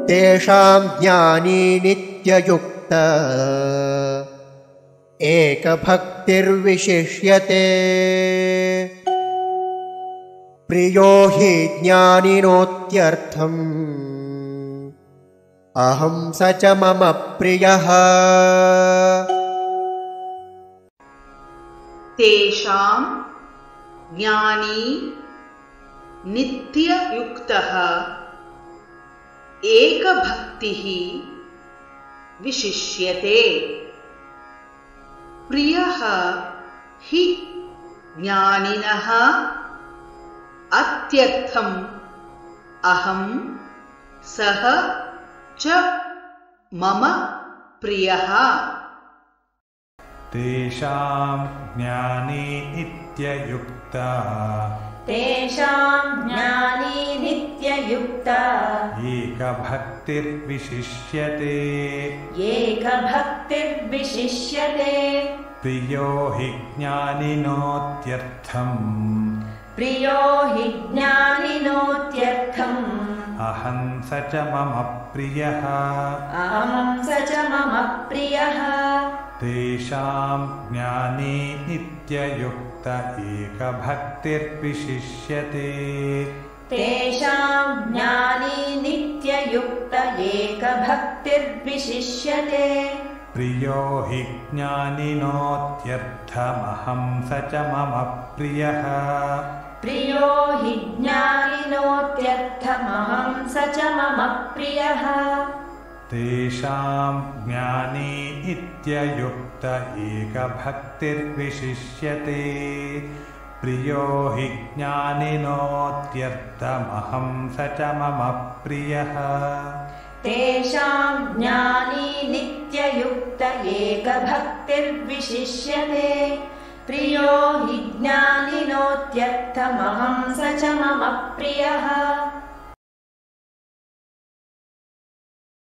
तेषां ज्ञानी नित्ययुक्त एकभक्तिर्विशिष्यते प्रियो हि ज्ञानिनोत्यर्थम् अहं स च मम प्रियः। तेषां ज्ञानी नित्ययुक्तः एकभक्तिः विशिष्यते प्रियः हि ज्ञानिनः अत्यर्थम् अहं सः च मम प्रियः। तेषां ज्ञानी नित्ययुक्ता एकभक्तिर्विशिष्यते प्रियो हि ज्ञानिनोत्यर्थम् अहं स च मम प्रियः। तेषां ज्ञानी नित्ययुक्त एकभक्तिर्विशिष्यते प्रियो हि ज्ञानिनोत्यर्थमहं स च मम प्रियः। तेषां ज्ञानी नित्ययुक्त एकभक्तिर्विशिष्यते प्रियो हि ज्ञानिनोत्यर्थमहं स च मम प्रियः। तेषां ज्ञानी नित्ययुक्त एकभक्तिर्विशिष्यते प्रियो हि ज्ञानिनोत्यर्थमहं स च मम प्रियः।